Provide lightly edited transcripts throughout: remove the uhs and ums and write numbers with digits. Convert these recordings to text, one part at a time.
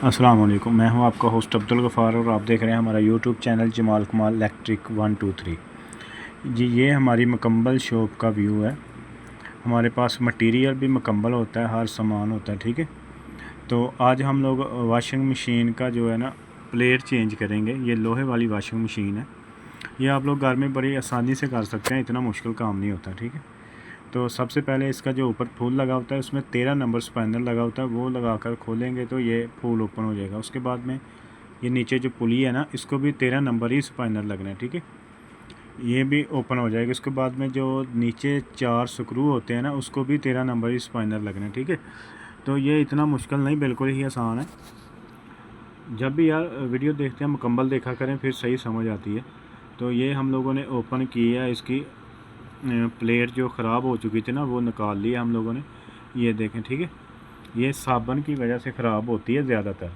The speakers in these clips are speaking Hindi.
अस्सलाम वालेकुम, मैं हूं आपका होस्ट अब्दुल गफ़ार और आप देख रहे हैं हमारा यूट्यूब चैनल जमाल कमाल इलेक्ट्रिक 123 जी। ये हमारी मुकम्मल शॉप का व्यू है। हमारे पास मटेरियल भी मुकम्मल होता है, हर सामान होता है, ठीक है। तो आज हम लोग वाशिंग मशीन का जो है ना प्लेट चेंज करेंगे। ये लोहे वाली वाशिंग मशीन है। ये आप लोग घर में बड़ी आसानी से कर सकते हैं, इतना मुश्किल काम नहीं होता, ठीक है। तो सबसे पहले इसका जो ऊपर फूल लगा होता है उसमें 13 नंबर स्पाइनर लगा होता है, वो लगाकर खोलेंगे तो ये फूल ओपन हो जाएगा। उसके बाद में ये नीचे जो पुली है ना, इसको भी 13 नंबर ही स्पाइनर लगना है, ठीक है। ये भी ओपन हो जाएगा। उसके बाद में जो नीचे 4 स्क्रू होते हैं ना, उसको भी 13 नंबर ही स्पाइनर लगना है, ठीक है। तो ये इतना मुश्किल नहीं, बिल्कुल ही आसान है। जब भी यार वीडियो देखते हैं मुकम्मल देखा करें, फिर सही समझ आती है। तो ये हम लोगों ने ओपन किया है, इसकी प्लेट जो ख़राब हो चुकी थी ना वो निकाल ली हम लोगों ने। ये देखें, ठीक है। ये साबुन की वजह से ख़राब होती है ज़्यादातर।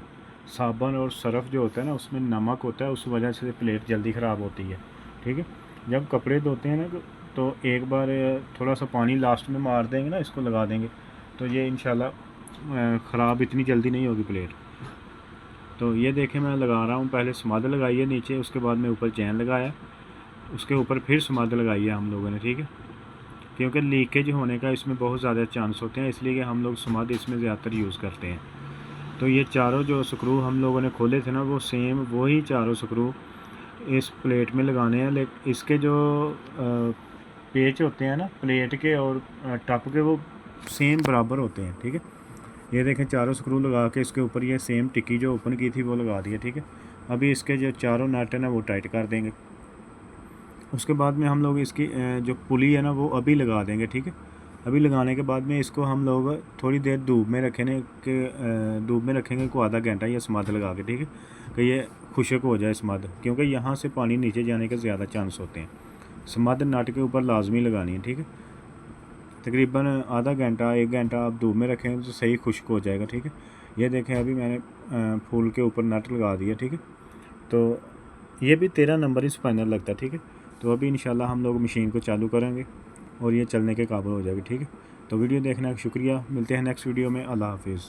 साबुन और सरफ़ जो होता है ना उसमें नमक होता है, उस वजह से प्लेट जल्दी ख़राब होती है, ठीक है। जब कपड़े धोते हैं ना तो एक बार थोड़ा सा पानी लास्ट में मार देंगे ना, इसको लगा देंगे तो ये इंशाल्लाह ख़राब इतनी जल्दी नहीं होगी प्लेट। तो ये देखें मैं लगा रहा हूँ। पहले स्मद लगाई है नीचे, उसके बाद में ऊपर चैन लगाया, उसके ऊपर फिर स्मद लगाई है हम लोगों ने, ठीक है। क्योंकि लीकेज होने का इसमें बहुत ज़्यादा चांस होते हैं, इसलिए कि हम लोग स्मद इसमें ज़्यादातर यूज़ करते हैं। तो ये चारों जो स्क्रू हम लोगों ने खोले थे ना, वो सेम वही चारों स्क्रू इस प्लेट में लगाने हैं। लेकिन इसके जो पेच होते हैं ना प्लेट के और टप के, वो सेम बराबर होते हैं, ठीक है। ये देखें, चारों स्क्रू लगा के इसके ऊपर ये सेम टिक्की जो ओपन की थी वो लगा दी है, ठीक है। अभी इसके जो चारों नट हैं ना वो टाइट कर देंगे। उसके बाद में हम लोग इसकी जो पुली है ना वो अभी लगा देंगे, ठीक है। अभी लगाने के बाद में इसको हम लोग थोड़ी देर धूप में रखेंगे धूप में रखेंगे को आधा घंटा या स्मद लगा के, ठीक है, कि ये खुश्क हो जाए स्मद, क्योंकि यहाँ से पानी नीचे जाने के ज़्यादा चांस होते हैं। स्मद नट के ऊपर लाजमी लगानी है, ठीक है। तकरीबन आधा घंटा 1 घंटा आप धूप में रखेंगे तो सही खुश्क हो जाएगा, ठीक है। ये देखें, अभी मैंने फूल के ऊपर नट लगा दिया, ठीक है। तो ये भी 13 नंबर ही स्पाइनर लगता है, ठीक है। तो अभी इंशाल्लाह हम लोग मशीन को चालू करेंगे और ये चलने के काबिल हो जाएगी, ठीक है। तो वीडियो देखने का शुक्रिया। मिलते हैं नेक्स्ट वीडियो में। अल्लाह हाफिज़।